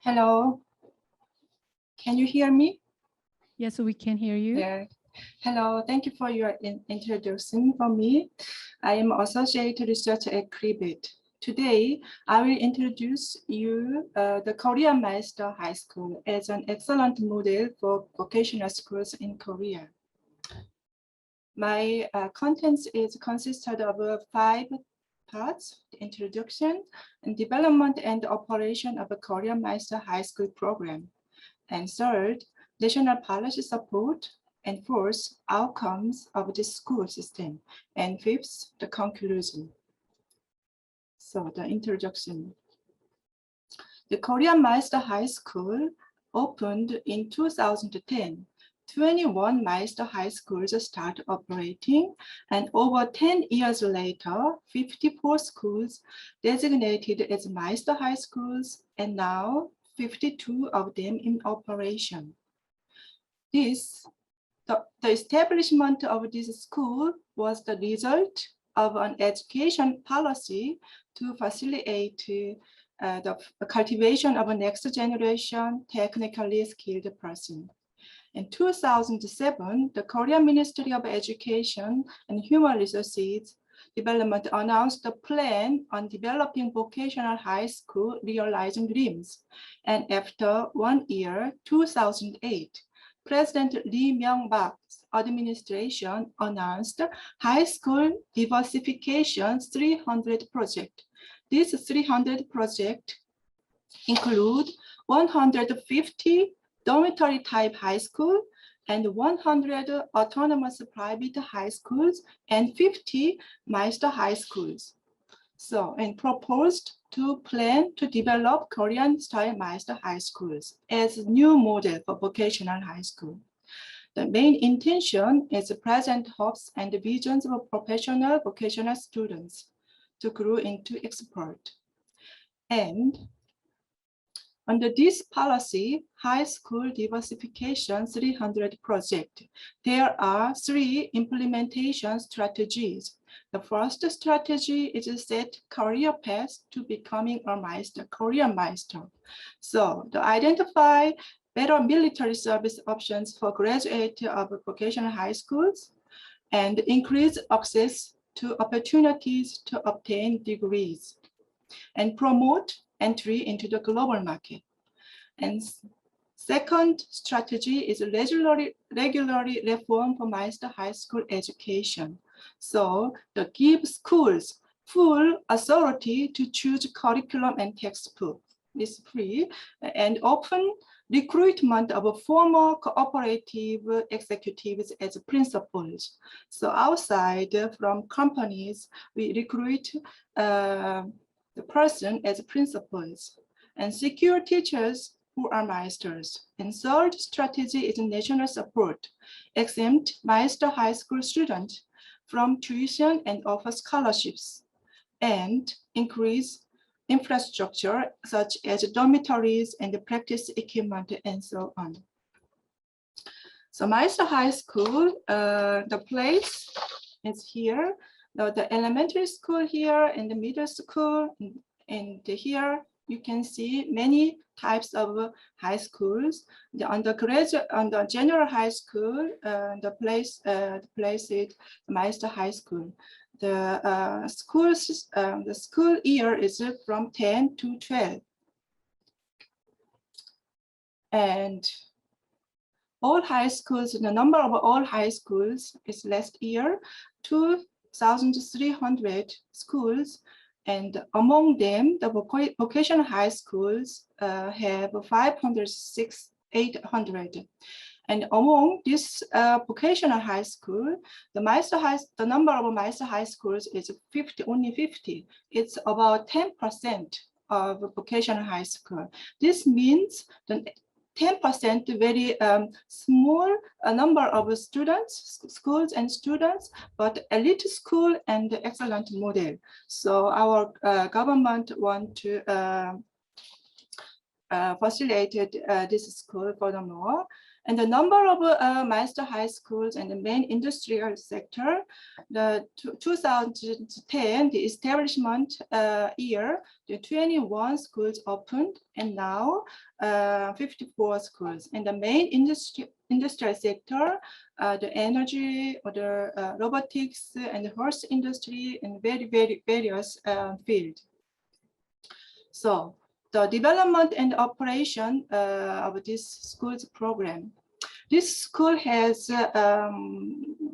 Hello. Can you hear me? Yes, we can hear you. Yeah. Hello. Thank you for your introduction for me. I am Associate Researcher at Cribit. Today, I will introduce you the Korean Meister High School as an excellent model for vocational schools in Korea. My contents is consisted of 5 parts: the introduction and development and operation of a Korean Meister High School program. And third, national policy support. And fourth, outcomes of the school system. And fifth, the conclusion. So the introduction. The Korean Meister High School opened in 2010. 21 Meister High Schools started operating, and over 10 years later, 54 schools designated as Meister High Schools, and now 52 of them in operation. The establishment of this school was the result of an education policy to facilitate the cultivation of a next generation technically skilled person. In 2007, the Korean Ministry of Education and Human Resources Development announced a plan on developing vocational high school realizing dreams. And after 1 year, 2008, President Lee Myung-bak's administration announced High School Diversification 300 project. This 300 project include 150 dormitory type high school and 100 autonomous private high schools and 50 Meister high schools. So, and proposed to plan to develop Korean style Meister high schools as a new model for vocational high school. The main intention is the present hopes and the visions of professional vocational students to grow into expert. And under this policy, High School Diversification 300 project, there are 3 implementation strategies. The first strategy is to set career path to becoming a Meister, Korean Meister. So to identify better military service options for graduates of vocational high schools and increase access to opportunities to obtain degrees and promote entry into the global market. And second strategy is regularly reform for Meister high school education. So to give schools full authority to choose curriculum and textbook is free, and open recruitment of former cooperative executives as principals. So outside from companies, we recruit the person as principals, and secure teachers who are Meisters. And third strategy is national support, exempt Meister high school students from tuition and offer scholarships, and increase infrastructure such as dormitories and practice equipment and so on. So Meister high school, the place is here. The elementary school here and the middle school, and here you can see many types of high schools. The undergraduate, under general high school, the place is Meister High School. The school year is from 10 to 12, and all high schools. The number of all high schools is last year 2,300 schools. And among them, the vocational high schools have 506,800. And among this vocational high school, the number of Meister high schools is only 50. It's about 10% of vocational high school. This means the 10% very small number of students, schools and students, but elite school and excellent model. So our government want to facilitate this school furthermore. And the number of Meister high schools and the main industrial sector, the 2010, the establishment year, the 21 schools opened, and now 54 schools. And the main industrial sector, the energy or the robotics and the horse industry and very various fields. So the development and operation of this school's program. This school has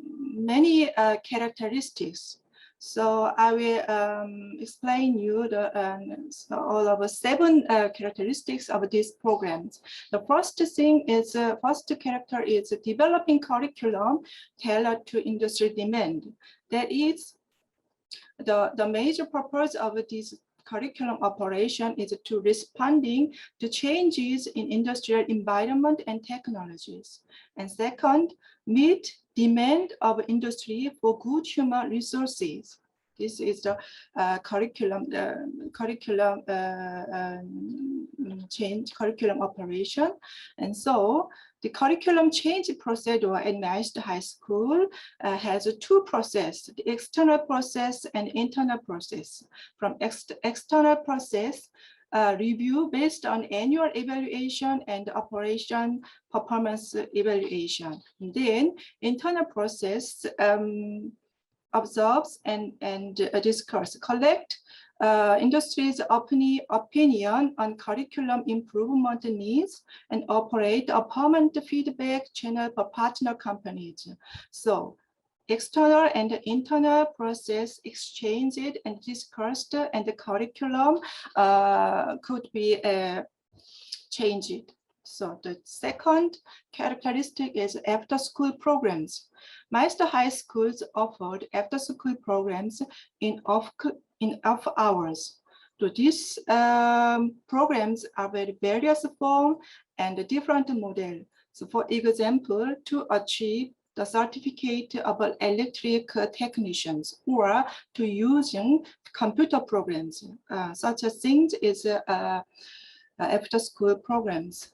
many characteristics. So I will explain you all of the 7 characteristics of these programs. The first thing is, first character is developing curriculum tailored to industry demand. That is the major purpose of this curriculum operation is to responding to changes in industrial environment and technologies. And second, meet demand of industry for good human resources. This is the curriculum operation. And so the curriculum change procedure at Meister High School has 2 processes, the external process and internal process. From external process, review based on annual evaluation and operation performance evaluation. And then internal process observes and discuss, collect industry's opinion on curriculum improvement needs and operate a permanent feedback channel for partner companies. So external and internal process exchanged and discussed, and the curriculum could be changed. So the second characteristic is after-school programs. Meister High Schools offered after-school programs in off hours. So these programs are very various form and different model. So for example, to achieve the certificate of electric technicians or to using computer programs, such as things is after-school programs.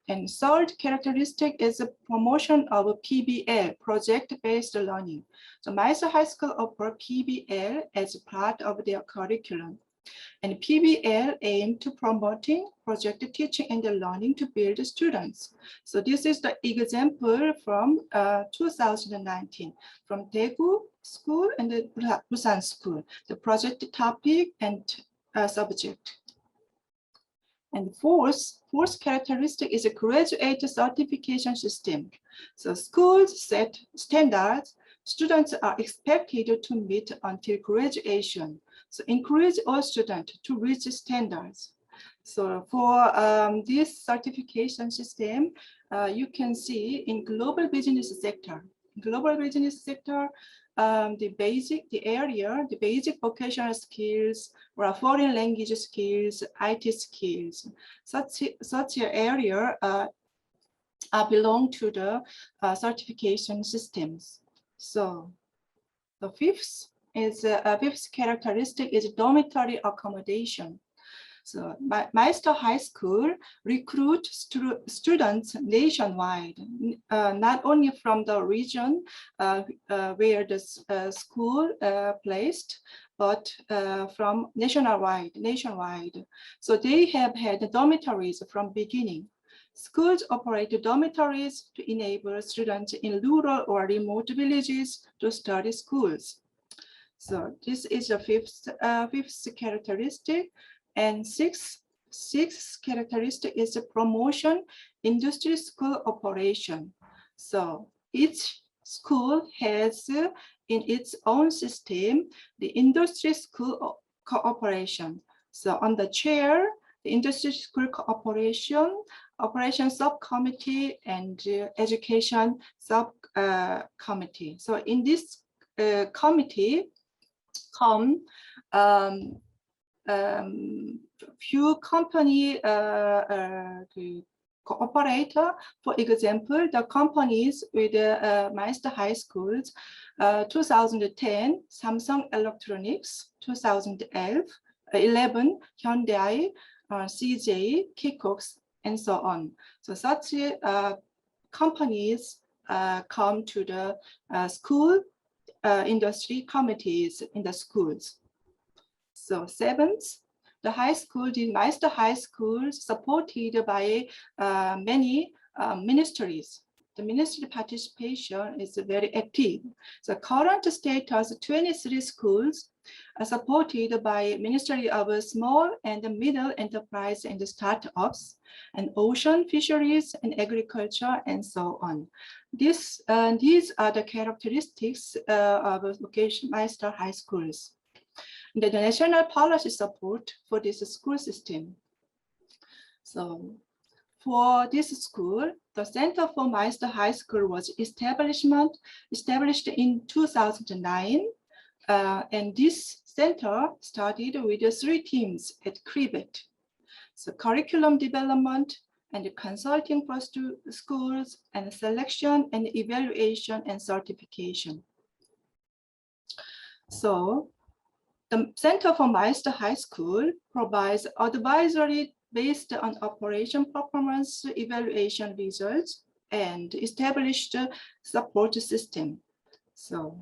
And third characteristic is the promotion of PBL, project-based learning. So Meister High School offer PBL as part of their curriculum. And PBL aim to promoting project teaching and learning to build students. So this is the example from 2019 from Daegu School and the Busan School, the project topic and subject. And fourth characteristic is a graduate certification system. So schools set standards students are expected to meet until graduation. So encourage all students to reach standards. So for this certification system, you can see in global business sector. The basic vocational skills or foreign language skills, IT skills, such an area belong to the certification systems. So the fifth characteristic is dormitory accommodation. So Meister High School recruit students nationwide, not only from the region where the school placed, but from nationwide. So they have had dormitories from beginning. Schools operate dormitories to enable students in rural or remote villages to study schools. So this is the fifth characteristic. And sixth characteristic is the promotion industry school operation. So each school has in its own system the industry school cooperation. So on the chair, the industry school cooperation, operation subcommittee, and education subcommittee. So in this committee come few company cooperator. For example, the companies with Meister High Schools, 2010, Samsung Electronics, 2011, Hyundai, CJ, Kikox, and so on. So such companies come to the school industry committees in the schools. So seventh, the high school, the Meister high schools supported by many ministries. The ministry participation is very active. The current status, 23 schools are supported by Ministry of Small and Middle Enterprise and Startups, and Ocean Fisheries and Agriculture, and so on. These are the characteristics of vocational Meister high schools. The national policy support for this school system. So for this school, the Center for Meister High School was established in 2009. And this center started with 3 teams at Cribet. So curriculum development and consulting for schools, and selection and evaluation and certification. So the Center for Meister High School provides advisory based on operation performance evaluation results and established support system. So,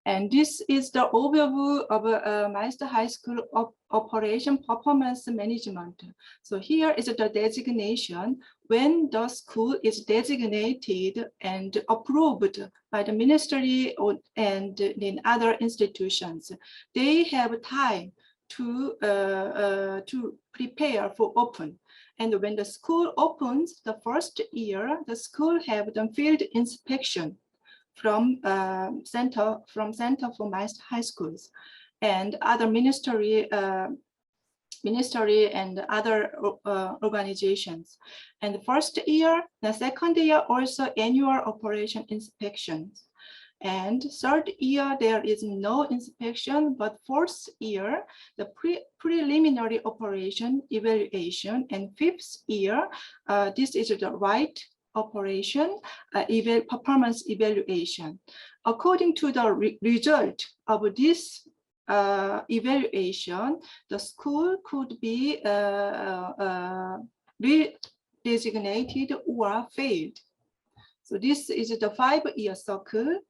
and this is the overview of Meister High School operation performance management. So here is the designation when the school is designated and approved by the ministry and in other institutions. They have time to prepare for open. And when the school opens the first year, the school have the field inspection from Center for Meister High Schools and other ministry and other organizations. And the first year, the second year also annual operation inspections. And third year, there is no inspection, but fourth year, the preliminary operation evaluation, and fifth year, this is the right operation performance evaluation. According to the result of this evaluation, the school could be redesignated or failed. So this is the 5-year cycle.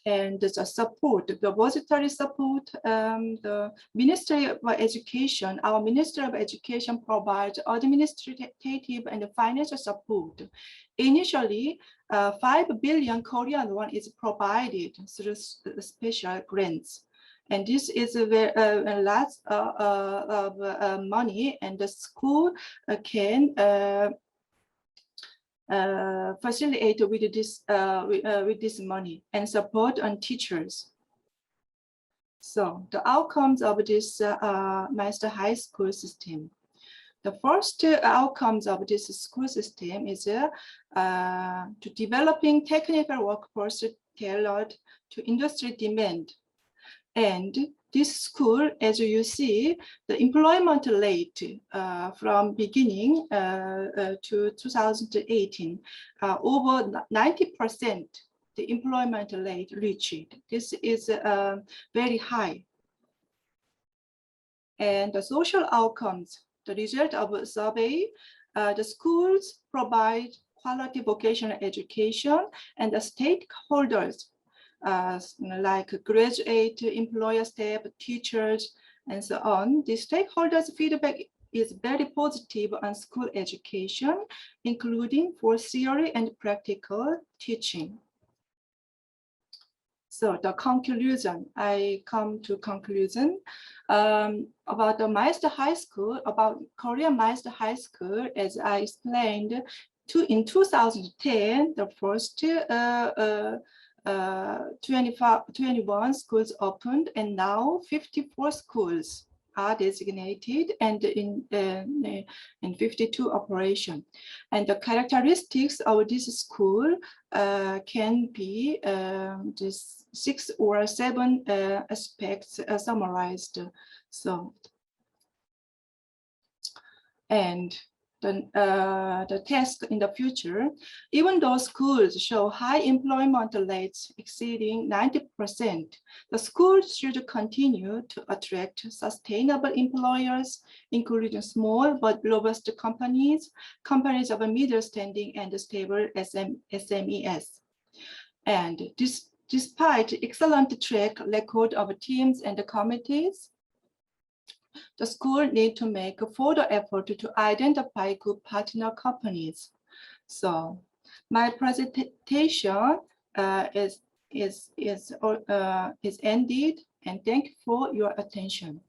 And the support, the voluntary support, the Ministry of Education, our Ministry of Education provides administrative and financial support. Initially, 5 billion Korean won is provided through special grants. And this is a lot of money, and the school can facilitate with this money and support on teachers. So the outcomes of this Meister High School system. The first outcomes of this school system is to developing technical workforce tailored to industry demand. And this school, as you see, the employment rate from beginning to 2018, over 90% the employment rate reached. This is very high. And the social outcomes, the result of a survey, the schools provide quality vocational education, and the stakeholders like graduate, employer, staff, teachers, and so on. The stakeholders' feedback is very positive on school education, including for theory and practical teaching. So the conclusion, I come to conclusion about the Meister High School, about Korean Meister High School, as I explained, in 2010, the first 21 schools opened, and now 54 schools are designated and in 52 operation. And the characteristics of this school can be just 6 or 7 aspects summarized. So, and the task in the future. Even though schools show high employment rates exceeding 90%, the schools should continue to attract sustainable employers, including small but robust companies, companies of a middle standing and stable SMEs. And despite excellent track record of teams and committees, the school need to make a further effort to identify good partner companies. So my presentation is ended, and thank you for your attention.